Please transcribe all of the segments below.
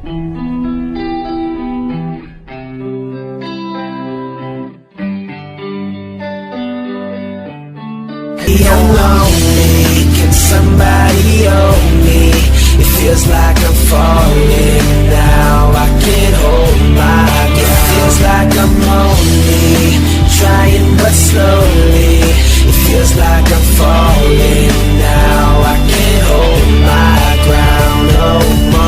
I'm lonely, can somebody hold me? It feels like I'm falling now, I can't hold my ground. It feels like I'm only trying but slowly. It feels like I'm falling now, I can't hold my ground no more.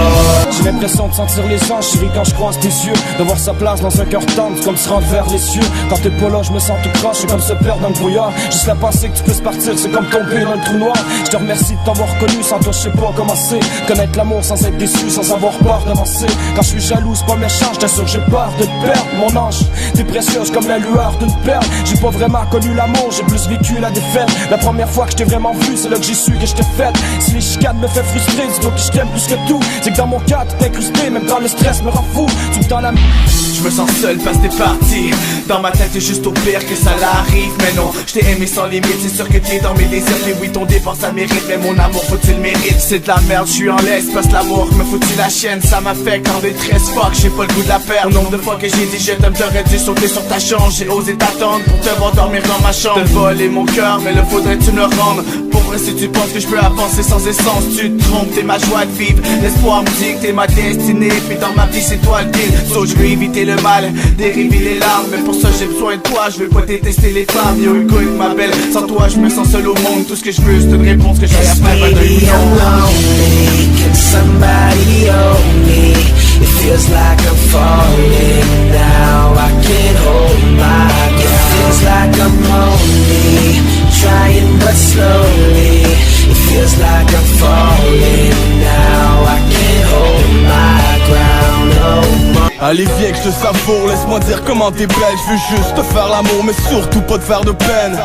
J'ai l'impression de sentir les gens, je ris quand je croise tes yeux. De voir sa place dans un cœur tendre, c'est comme se rendre vers les cieux. Quand t'es pas là, je me sens tout croche, c'est comme se perdre dans le brouillard. Juste la pensée que tu puisses partir, c'est comme tomber dans le trou noir. Je te remercie de t'avoir connu, sans toi je sais pas comment c'est. Connaître l'amour sans être déçu, sans avoir peur d'avancer. Quand je suis jaloux, c'est pas méchant, je t'assure j'ai peur de te perdre. Mon ange, t'es précieuse comme la lueur d'une perle. J'ai pas vraiment connu l'amour, j'ai plus vécu la défaite. La première fois que je t'ai vraiment vu, c'est là que j'ai su que je t'ai faite. Si les chicanes me fait frustrer, dis-toi que je t'aime plus que tout. C'est que dans mon cas, t'es incrusté, même quand le stress me rend fou. Tu me tends la... Je me sens seul parce que t'es parti. Dans ma tête c'est juste au pire que ça l'arrive. Mais non, je t'ai aimé sans limite. C'est sûr que t'es dans mes désirs. Mais oui, ton départ ça mérite. Mais mon amour faut-il le mérite? C'est de la merde, je suis en laisse. Parce que l'amour me foutu la chienne. Ça m'affecte en détresse. Fuck, j'ai pas le goût de la perdre. Au nombre de fois que j'ai dit je t'aime, t'aurais dû sauter sur ta chambre. J'ai osé t'attendre pour te voir dormir dans ma chambre. Te voler mon cœur, mais le faudrait-tu me le rendre? Pour vrai, si tu penses que je peux avancer sans essence, tu te trompes, t'es ma joie de vivre. L'espoir me dit que t'es ma destinée. Puis dans ma vie c'est toi le deal. So je veux éviter le mal, dériver les larmes. Mais pour ça j'ai besoin de toi, je veux pas détester les femmes. Yo écoute ma belle, sans toi je me sens seul au monde. Tout ce que je veux c'est une réponse que j'ai à faire. Baby, I'm lonely, can somebody hold me? It feels like I'm falling now, I can't hold my ground. It feels like I'm only trying but slowly. It feels like I'm falling now, I can't hold my ground no more. Allez viens que je te savoure, laisse-moi dire comment t'es belle. Je veux juste te faire l'amour mais surtout pas te faire de peine.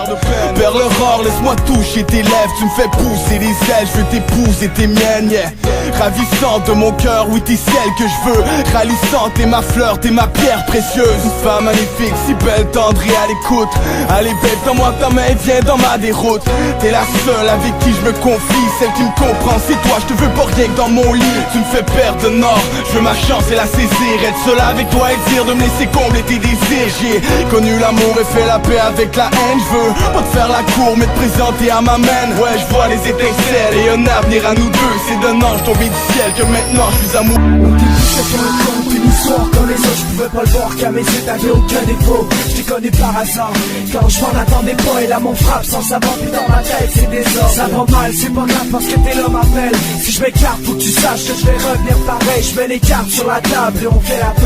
Perle rare, laisse-moi toucher tes lèvres. Tu me fais pousser les ailes, je veux t'épouser tes miennes, yeah. Ravissante de mon cœur, oui t'es celle que je veux. Ralissante, t'es ma fleur, t'es ma pierre précieuse. Une femme magnifique, si belle, tendre et à l'écoute. Allez bête, donne-moi ta main, viens dans ma déroute. T'es la seule avec qui je me confie, celle qui me comprend, c'est toi, je te veux pas rien que dans mon lit. Tu me fais perdre de nord, je veux ma chance et la saisir. Être seul avec toi et dire de me laisser combler tes désirs. J'ai connu l'amour et fait la paix avec la haine. Je veux pas te faire la cour mais te présenter à ma main. Ouais je vois les étincelles et un avenir à nous deux. C'est d'un ange tombé du ciel que maintenant je suis amoureux. Au début c'était un conte, une histoire comme les autres. Je pouvais pas le voir qu'à mes yeux t'avais aucun défaut. Je t'ai connu par hasard quand je m'en attendais pas. Et là mon frappe sans savoir, puis dans ma tête c'est désordre. Ça va mal, c'est pas grave parce que t'es là m'appelle. Si je m'écarte faut que tu saches que je vais revenir pareil. Je mets les cartes sur la table et on fait la paix.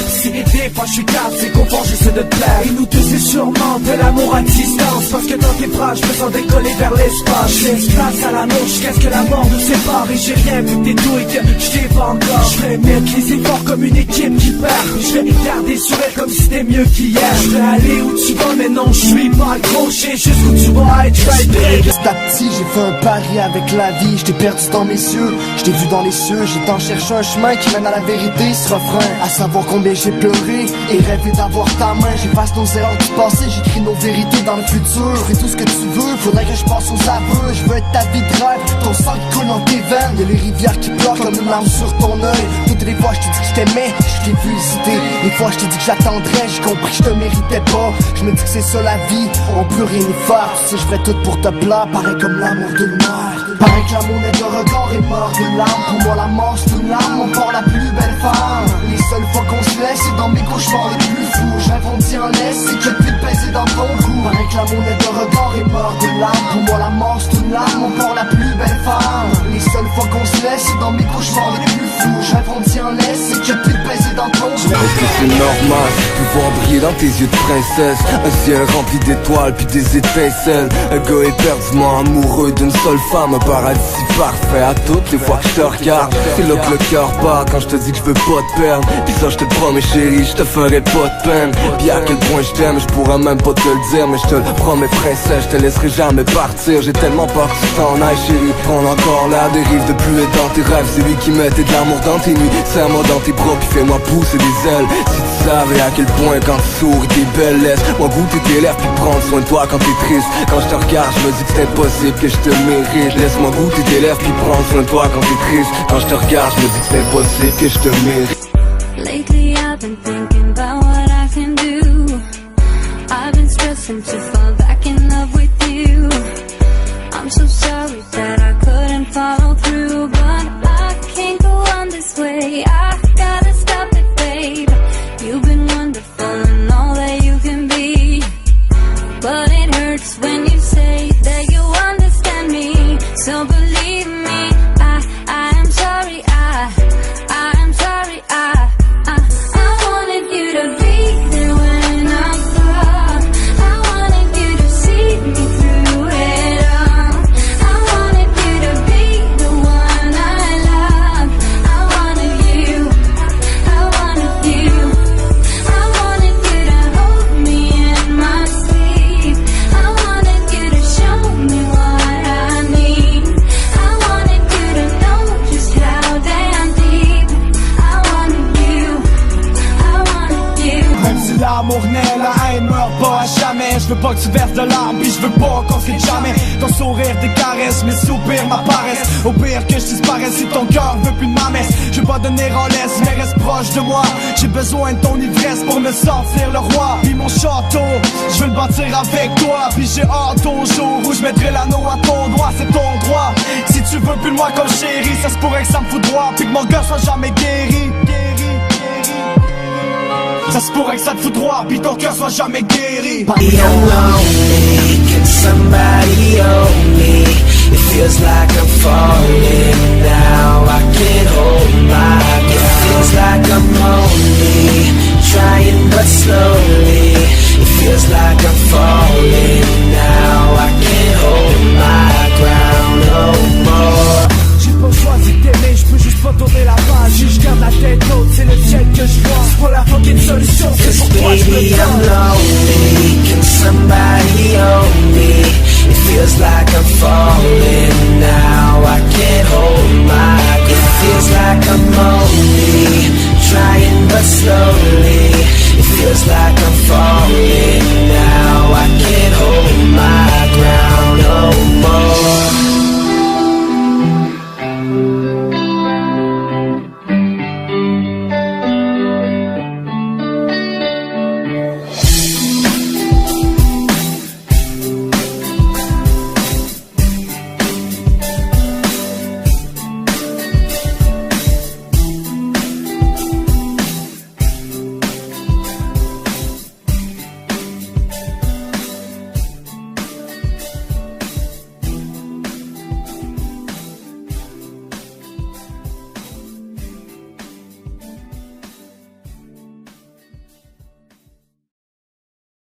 Si des fois je suis calme, c'est qu'au fond j'essaie de te plaire. Et nous deux c'est sûrement de l'amour à distance. Parce que dans tes bras je me sens décoller vers l'espace. Je laisse place à l'amour jusqu'à ce que la mort nous sépare. Et j'ai rien vu que t'es tout et que je t'ai pas encore. Je vais mettre les efforts comme une équipe qui perd. Je vais garder sur elle comme si c'était mieux qu'hier. Je vais aller où tu vas mais non je suis pas accroché. Jusqu'où tu vas être, je vais être prêt. Petit à petit j'ai fait un pari avec la vie. Je t'ai perdu dans mes yeux, je t'ai vu dans les cieux. J'ai tant cherché un chemin qui mène à la vérité. Ce refrain, à savoir combien j'ai pleuré et rêvé d'avoir ta main. J'efface nos erreurs du passé, j'écris nos vérités dans le futur. Je ferai tout ce que tu veux, faudrait que je passe aux aveux. Je veux être ta vie de rêve, ton sang qui coule dans tes veines. Y'a les rivières qui pleurent comme une larme sur ton œil. Toutes les fois je t'ai dit que je t'aimais, je t'ai vu hésiter. Les fois je t'ai dit que j'attendrais, j'ai compris que je te méritais pas. Je me dis que c'est ça la vie, on peut rien y faire. Tu sais je ferais tout pour te plaire, pareil comme l'amour d'une mère. Pareil que l'amour n'est de regard et mort d'une larme. Pour moi la mort c'est une larme, encore la plus belle femme. Les seules fois qu'on se laisse, c'est dans mes cauchemars les plus fous. J'invente en laisse, c'est que tu baiser dans ton cou. Pareil que l'amour n'est de regard et mort d'une larme. Pour moi la mort c'est une larme, encore la plus belle femme. Les seules fois qu'on se laisse, c'est dans mes cauchemars les plus fous. J'invente en laisse, c'est que tu baiser dans ton cou. Est-ce que c'est normal de voir briller dans tes yeux de princesse? Un ciel rempli d'étoiles puis des étincelles. Un gars éperdument amoureux d'une seule femme. Un paradis si parfait à toutes les fois que je te regarde. C'est là que le cœur bat quand je te dis que je veux pas te perdre. Pis ça je te le promets chérie, je te ferai pas de peine. Pis à quel point je t'aime, je pourrais même pas te le dire. Mais je te le promets princesse, je te laisserai jamais partir. J'ai tellement peur que tu t'en ailles chérie. Prends encore la dérive de pluie dans tes rêves. C'est lui qui mettait de l'amour dans tes nuits. Serre-moi dans tes bras puis fais-moi pousser des ailes. Si tu savais à quel point quand tu souris t'es belle, laisse-moi goûter tes lèvres puis prendre soin de toi quand t'es triste. Quand je te regarde je me dis que c'est impossible que je te mérite. Laisse-moi goûter tes lèvres puis prendre soin de toi quand t'es triste. Quand je te regarde je me dis que c'est impossible que je te mérite. Lately I've been thinking about what I can do. I've been stressing to fall back in love with you. I'm so sorry that I couldn't follow through, but I can't go on this way. I gotta stop it, babe. You've been wonderful and all that you can be, but it hurts when you say that you understand me. So believe me, I am sorry. I am sorry. I wanted you to be there when I fall. I wanted you to see me through it all. I wanted you to be the one I love. I wanted you. I wanted you. I wanted you to hold me in my sleep. I wanted you to show me what I need. I wanted you to know just how damn deep I wanted you. I wanted you. Même si l'amour naît, la haine meurt pas à jamais. Je veux pas que tu verses de larmes, puis je veux pas qu'on se quitte jamais. Ton sourire, tes caresses, mes soupirs, ma paresse. Au pire que je disparaisse si ton cœur veut plus de ma messe. Je veux pas donner en laisse, mais reste proche de moi. J'ai besoin de ton ivresse pour me sentir le roi. Puis mon château, je veux le bâtir avec toi. Puis j'ai hâte au jour où je mettrai l'anneau à ton doigt. C'est ton droit. Si tu veux plus de moi comme chérie, ça se pourrait que ça me fout droit. Puis que mon cœur soit jamais guéri. Ça se pourrait que ça te fout droit, puis ton cœur soit jamais guéri. I'm lonely, can somebody hold me? It feels like I'm falling now, I can't hold my ground. It feels like I'm only trying but slowly. It feels like I'm falling now, I can't hold my ground no more. J'ai pas choisi d'aimer, je peux juste pas tourner la page. Si je garde la tête haute, c'est le ciel que je vois. C'est pas la fucking solution, c'est pour toi que je me Baby, I'm donne. lonely, can somebody hold me? It feels like I'm falling now, I can't hold my ground. It feels like I'm only trying but slow.